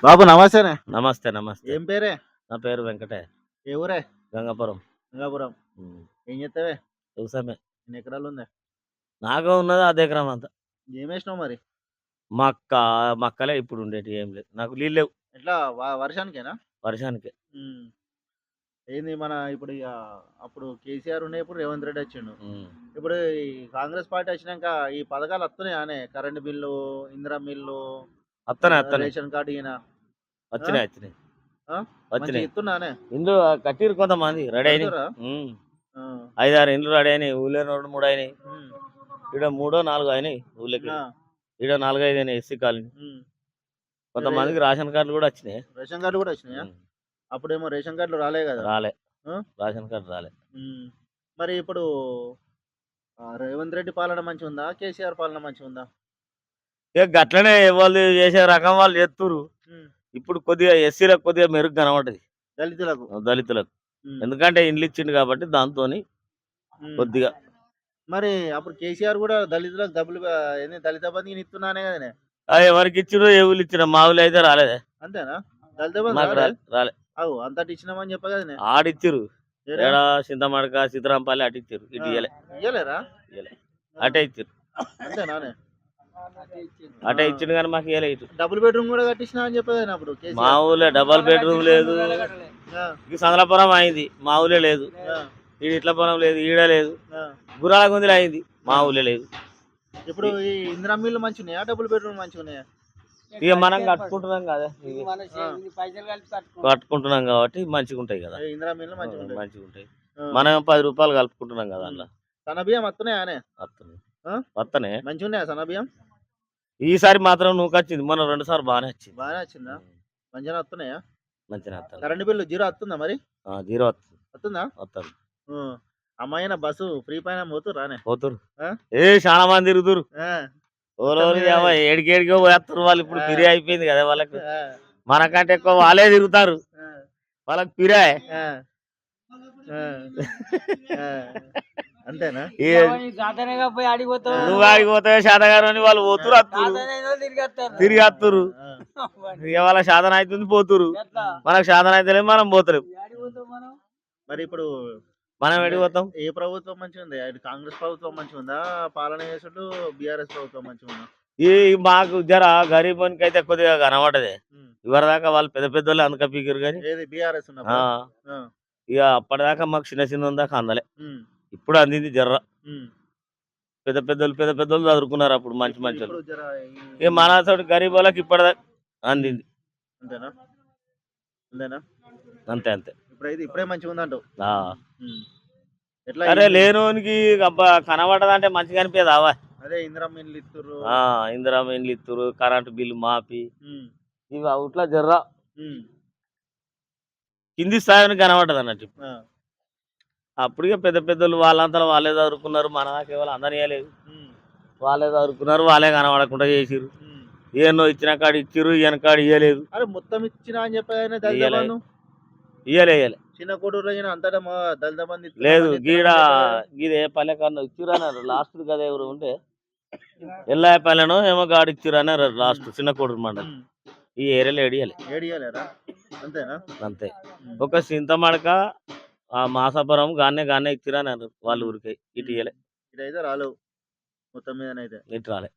బాబు నమస్తేనే. నమస్తే. నమస్తే. ఏం పేరే? నా పేరు వెంకటయ్య. ఏ ఊరే? గంగాపురం. గంగాపురం. హ్మ్. ఏం చేస్తావే? వ్యవసాయమే. ఎన్ని ఎకరాలుంది? నాకు ఉన్నది అర్ధ ఎకరం అంతా. ఏమేసినావు మరి? మక్క మక్కలే ఇప్పుడు ఉండేటివి ఏం లేవు. నాకు నీళ్ళు లేవు ఎట్లా వర్షానికేనా? వర్షానికే. హ్మ్. ఏంది మన ఇప్పుడు అప్పుడు కేసీఆర్ ఉండే, ఇప్పుడు రేవంత్ రెడ్డి వచ్చిండు. హ్మ్. ఇప్పుడు ఈ కాంగ్రెస్ పార్టీ వచ్చినాక ఈ పథకాలు వస్తున్నాయానే? కరెంట్ బిల్లు, ఇందిరా మిల్లు, అత్తనే. రేషన్ కార్డు ఈయన వచ్చినాయి. మంచిగా వచ్చినాయి. ఇస్తున్నానే? ఇండ్లు కట్టిరు కొంతమంది రెడీ అయినాయి. కడుతురా? 5, 6 ఇండ్లు రెడీ అయినాయి. ఊళ్ళో 2, 3 అయినాయి. ఉమ్. ఈడ 3, 4 అయినాయి ఊళ్ళకి. ఆ, ఈడ 4, 5 అయినాయి ఎస్సీ కాలనీ. ఉమ్. కొంతమందికి రేషన్ కార్డులు కూడా వచ్చినాయి. రేషన్ కార్డు కూడా వచ్చినాయా? హ్మ్. అప్పుడేమో రేషన్ కార్డులు రాలే కదా. రాలే. ఆ? రేషన్ కార్డు రాలే. మరి ఇప్పుడు రేవంత్ రెడ్డి పాలన మంచిగా ఉందా, కేసీఆర్ పాలన మంచిగా ఉందా? ఇక గట్లనే వాళ్ళు చేసే రకం వాళ్ళు చేస్తురు. ఉమ్. ఇప్పుడు కొద్దిగా ఎస్సీలకు కొద్దిగా మెరుగు కనబడ్డది దళితులకు. దళితులకు. ఉమ్. ఎందుకంటే ఇండ్లు ఇచ్చిండు కాబట్టి దాంతోని ఉమ్. కొద్దిగా. మరి అప్పుడు కేసీఆర్ కూడా దళితులకు డబ్బులు ఏంది దళిత బంధు ఇస్తున్నానే కదనే? ఎవరికి ఇచ్చిరో ఏ ఊళ్ళు ఇచ్చిన మా ఊళ్ళు అయితే రాలేదే. అంతేనా? దళిత బంధు మాకు రాలే. అవు అంతటి ఇచ్చినామని చెప్ప కదనే? ఆడిచ్చిరు. ఏడా చింతమడక సీతారాంపల్లి అటు ఇచ్చారు. ఇటు ఇయ్యలేరా? అటే ఇచ్చారు. అంతేనానే? అటే ఇచ్చిండు కానీ మాకు ఇయ్యలే. ఇటు డబుల్ బెడ్రూమ్ కూడా కట్టించినా అని చెప్పేది అప్పుడు మా ఊళ్ళో డబల్ బెడ్రూమ్ లేదు. ఇక సందలాపురం అయింది, మా ఊళ్ళో లేదు. ఈడ ఇట్లపురం లేదు, ఈడ లేదు. గురాల గుందిలో అయింది, మా ఊళ్ళో లేదు. ఇప్పుడు ఈ ఇందిరా మిల్లు మంచిగా ఉన్నాయా, డబుల్ బెడ్రూమ్ మంచిగా ఉన్నాయా? ఇక మనం కట్టుకుంటున్నాం కదా, కట్టుకుంటున్నాం కాబట్టి మంచిగా ఉంటాయి కదా. ఇందిరా మిల్లు మంచిగా ఉంటాయి. మనం 10 రూపాయలు కలుపుకుంటున్నాం కదా అందులో. సన్నబియ్యం వస్తున్నాయానే? వస్తనే మంచిగా ఉన్నాయా సన్నబియ్యం? ఈసారి మాత్రం నువ్వు వచ్చింది, మొన్న 2 సార్లు బాగానే వచ్చింది. బాగానే వచ్చిందా? మంచిగా వస్తున్నాయా? మంచిగా వస్తుంది. కరెంట్ బిల్లు జీరో వస్తుందా మరి? జీరో వస్తుందా? వస్తుంది. అమ్మాయిన బస్సు ఫ్రీ పైన పోతురు. చాలా మంది తిరుగుతురు. ఏడికేడికో పోయేస్తారు వాళ్ళు. ఇప్పుడు పిరి అయిపోయింది కదా వాళ్ళకు. మనకంటే ఎక్కువ వాళ్ళే తిరుగుతారు. వాళ్ళకి పిరాయ్. అంతేనా? నువ్వు ఆడిపోతావు శాతగారు అని వాళ్ళు పోతురు, తిరిగి వస్తురు. ఇక వాళ్ళ శాతం అవుతుంది పోతురు, మనకు శాతం అయితే లేదు, మనం పోతలేము. మరి ఇప్పుడు మనం ఎడిపోతాం? ఏ ప్రభుత్వం మంచిగా ఉంది? కాంగ్రెస్ ప్రభుత్వం మంచిగా ఉందా పాలన చేసుడు, బీఆర్ఎస్ ప్రభుత్వం మంచిగా ఉందా? మాకు జర గరీబోనికి అయితే కొద్దిగా కనబడదే. ఇవరిదాకా వాళ్ళు పెద్ద పెద్దోళ్ళు అందుక పీకిరు కానీ బీఆర్ఎస్ ఇక అప్పటిదాకా మాకు చిన్న దాకా అందలే. ఇప్పుడు అందింది జర్ర. పెద్ద పెద్దోళ్ళు చదువుకున్నారు అప్పుడు, మంచి మంచి. ఇక మన తోటి గరీబ్ వాళ్ళకి ఇప్పటిదాకా అందింది. అంతే. ఇప్పుడే మంచిగా ఉందంటావు? అరే లేనోనికి కనబడదంటే మంచిగా అనిపించదు అవా. అదే ఇందిరా మిల్లు ఇస్తురు, కరెంటు బిల్లు మాపి, ఇవి అవుట్లా జర్రా కింది స్థాయిని కనబడ్డది అన్నట్టు. అప్పుడు పెద్ద పెద్దోళ్ళు వాళ్ళంతా వాళ్ళే చదువుకున్నారు, మన దాకా ఎవరు అందనియలేదు. వాళ్ళే చదువుకున్నారు, వాళ్ళే కనబడకుండా చేసిరు. ఏనో ఇచ్చిన కాడు ఇచ్చిరు, ఈయన కాడు ఇయ్యలేదు. అరే మొత్తం ఇచ్చిన అని చెప్పి ఇయ్యలే. చిన్న కోటూరులో అంతటా దళిత బంధు లేదు. గీదే పల్లె కన్నా ఇచ్చిరు అన్నారు లాస్ట్ కదా. ఎవరు ఉంటే ఎల్లాయపల్లెనో ఏమో గాడు ఇచ్చిరు అన్నారు లాస్ట్, చిన్న కోటూరు మండలం. ఈ ఏరియాలో ఏడియాలేరా? అంతేనా? అంతే. ఒక చింతమడక, మాసాపురం గానే ఇచ్చిరా అన్నారు వాళ్ళ ఊరికి. ఇటు ఇయ్యలే. ఇటైతే రాలేవు మొత్తం మీద. ఇటు రాలే.